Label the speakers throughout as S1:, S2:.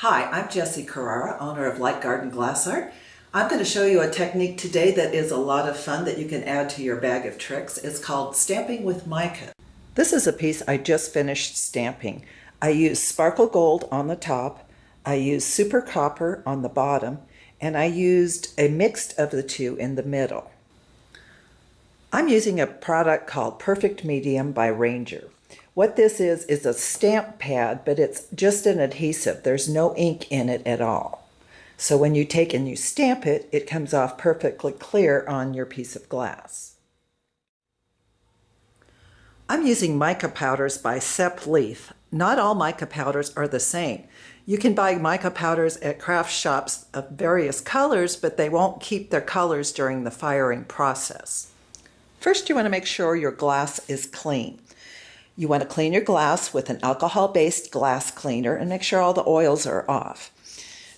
S1: Hi, I'm Jessy Carrara, owner of LightGarden Glass Art. I'm going to show you a technique today that is a lot of fun that you can add to your bag of tricks. It's called stamping with mica. This is a piece I just finished stamping. I used sparkle gold on the top, I used super copper on the bottom, and I used a mix of the two in the middle. I'm using a product called Perfect Medium by Ranger. What this is a stamp pad, but it's just an adhesive. There's no ink in it at all. So when you take and you stamp it, it comes off perfectly clear on your piece of glass. I'm using mica powders by Sep Leaf. Not all mica powders are the same. You can buy mica powders at craft shops of various colors, but they won't keep their colors during the firing process. First, you want to make sure your glass is clean. You want to clean your glass with an alcohol-based glass cleaner and make sure all the oils are off.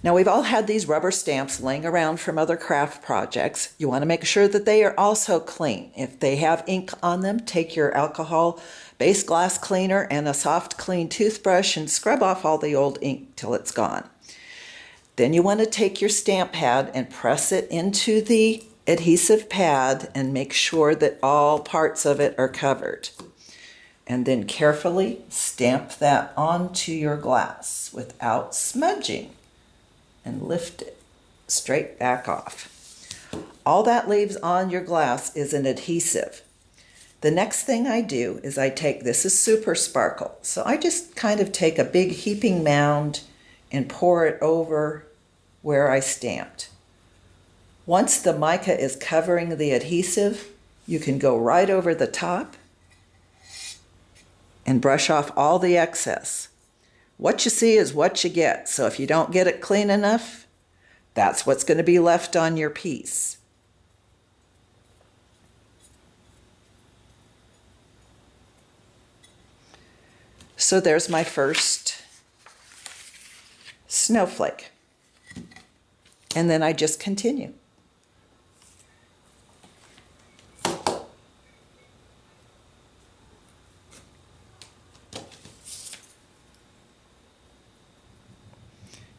S1: Now, we've all had these rubber stamps laying around from other craft projects. You want to make sure that they are also clean. If they have ink on them, take your alcohol-based glass cleaner and a soft, clean toothbrush and scrub off all the old ink till it's gone. Then you want to take your stamp pad and press it into the adhesive pad and make sure that all parts of it are covered. And then carefully stamp that onto your glass without smudging and lift it straight back off. All that leaves on your glass is an adhesive. The next thing I do is this is super sparkle, so I just kind of take a big heaping mound and pour it over where I stamped. Once the mica is covering the adhesive, you can go right over the top and brush off all the excess. What you see is what you get, so if you don't get it clean enough, that's what's going to be left on your piece. So there's my first snowflake. And then I just continue.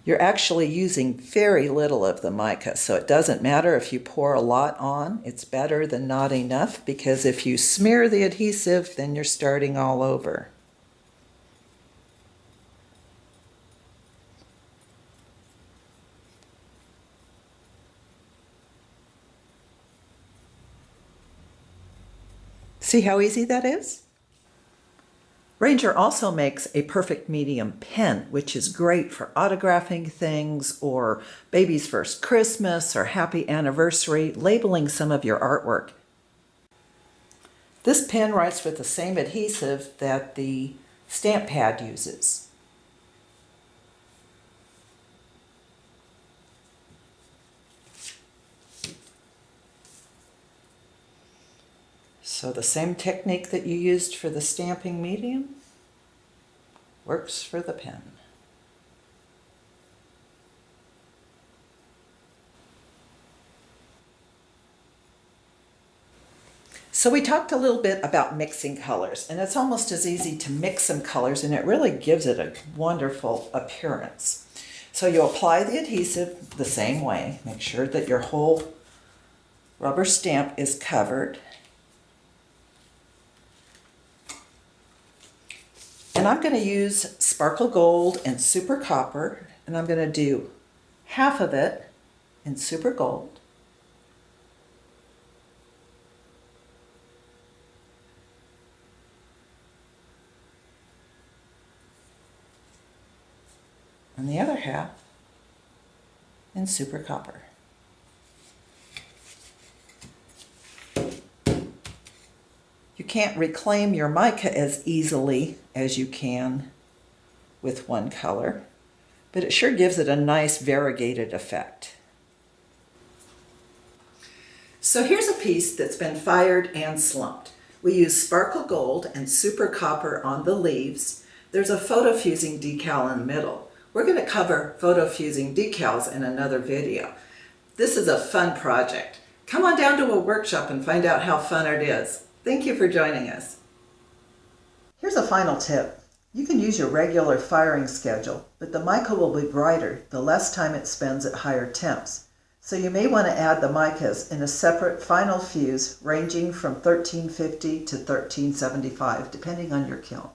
S1: You're actually using very little of the mica, so it doesn't matter if you pour a lot on. It's better than not enough, because if you smear the adhesive, then you're starting all over. See how easy that is? Ranger also makes a perfect medium pen, which is great for autographing things or baby's first Christmas or happy anniversary, labeling some of your artwork. This pen writes with the same adhesive that the stamp pad uses. So the same technique that you used for the stamping medium works for the pen. So we talked a little bit about mixing colors, and it's almost as easy to mix some colors, and it really gives it a wonderful appearance. So you apply the adhesive the same way. Make sure that your whole rubber stamp is covered. And I'm going to use sparkle gold and super copper, and I'm going to do half of it in super gold. And the other half in super copper. You can't reclaim your mica as easily as you can with one color, but it sure gives it a nice variegated effect. So here's a piece that's been fired and slumped. We use sparkle gold and super copper on the leaves. There's a photo fusing decal in the middle. We're going to cover photo fusing decals in another video. This is a fun project. Come on down to a workshop and find out how fun it is. Thank you for joining us. Here's a final tip. You can use your regular firing schedule, but the mica will be brighter the less time it spends at higher temps. So you may want to add the micas in a separate final fuse ranging from 1350 to 1375, depending on your kiln.